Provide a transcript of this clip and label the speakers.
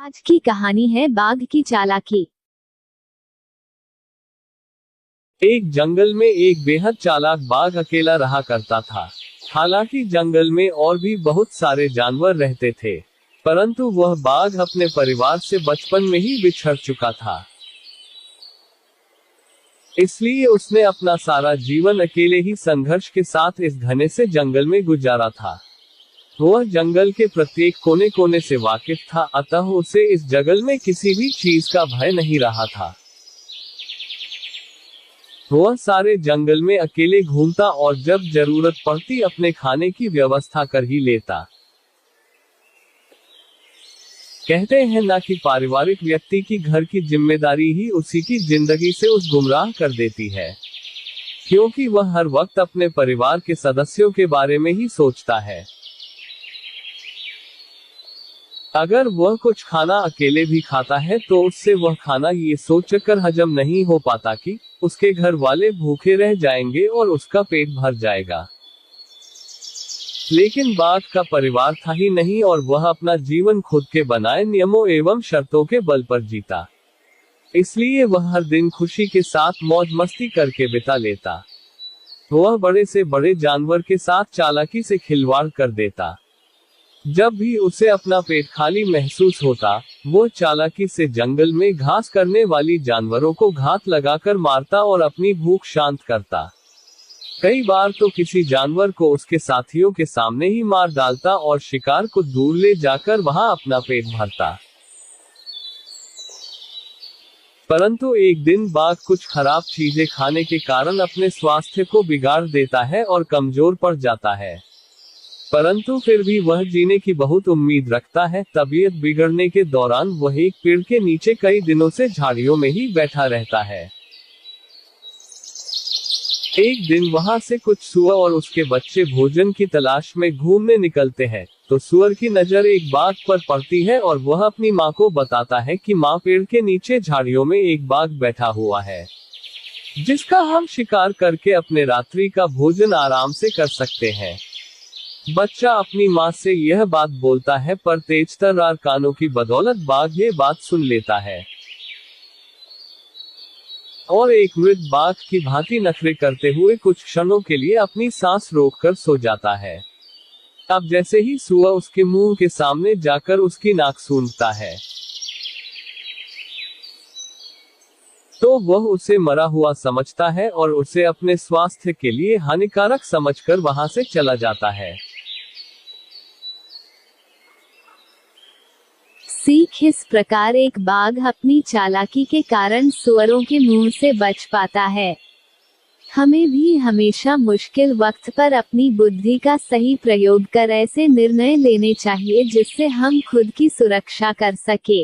Speaker 1: आज की कहानी है बाघ की चालाकी।
Speaker 2: एक जंगल में एक बेहद चालाक बाघ अकेला रहा करता था। हालांकि जंगल में और भी बहुत सारे जानवर रहते थे, परंतु वह बाघ अपने परिवार से बचपन में ही बिछड़ चुका था। इसलिए उसने अपना सारा जीवन अकेले ही संघर्ष के साथ इस घने से जंगल में गुजारा था। वह जंगल के प्रत्येक कोने कोने से वाकिफ था, अतः उसे इस जंगल में किसी भी चीज का भय नहीं रहा था। वह सारे जंगल में अकेले घूमता और जब जरूरत पड़ती अपने खाने की व्यवस्था कर ही लेता। कहते हैं ना कि पारिवारिक व्यक्ति की घर की जिम्मेदारी ही उसी की जिंदगी से उस गुमराह कर देती है, क्योंकि वह हर वक्त अपने परिवार के सदस्यों के बारे में ही सोचता है। अगर वह कुछ खाना अकेले भी खाता है तो उससे वह खाना ये सोचकर हजम नहीं हो पाता कि उसके घर वाले भूखे रह जाएंगे और उसका पेट भर जाएगा। लेकिन बाघ का परिवार था ही नहीं और वह अपना जीवन खुद के बनाए नियमों एवं शर्तों के बल पर जीता। इसलिए वह हर दिन खुशी के साथ मौज मस्ती करके बिता लेता। वह बड़े से बड़े जानवर के साथ चालाकी से खिलवाड़ कर देता। जब भी उसे अपना पेट खाली महसूस होता, वो चालाकी से जंगल में घास करने वाली जानवरों को घात लगाकर मारता और अपनी भूख शांत करता। कई बार तो किसी जानवर को उसके साथियों के सामने ही मार डालता और शिकार को दूर ले जाकर वहां अपना पेट भरता। परंतु एक दिन बाघ कुछ खराब चीजें खाने के कारण अपने स्वास्थ्य को बिगाड़ देता है और कमजोर पड़ जाता है। परंतु फिर भी वह जीने की बहुत उम्मीद रखता है। तबीयत बिगड़ने के दौरान वह एक पेड़ के नीचे कई दिनों से झाड़ियों में ही बैठा रहता है। एक दिन वहां से कुछ सुअर और उसके बच्चे भोजन की तलाश में घूमने निकलते हैं, तो सुअर की नजर एक बाघ पर पड़ती है और वह अपनी माँ को बताता है कि माँ, पेड़ के नीचे झाड़ियों में एक बाघ बैठा हुआ है, जिसका हम शिकार करके अपने रात्रि का भोजन आराम से कर सकते हैं। बच्चा अपनी माँ से यह बात बोलता है, पर तेजतर्रार कानों की बदौलत बाघ ये बात सुन लेता है और एक मृत बाघ की भांति नखरे करते हुए कुछ क्षणों के लिए अपनी सांस रोककर सो जाता है। अब जैसे ही सुअर उसके मुंह के सामने जाकर उसकी नाक सूंघता है, तो वह उसे मरा हुआ समझता है और उसे अपने स्वास्थ्य के लिए हानिकारक समझकर वहां से चला जाता है।
Speaker 1: सीख इस प्रकार एक बाघ अपनी चालाकी के कारण सुअरों के मुंह से बच पाता है। हमें भी हमेशा मुश्किल वक्त पर अपनी बुद्धि का सही प्रयोग कर ऐसे निर्णय लेने चाहिए जिससे हम खुद की सुरक्षा कर सके।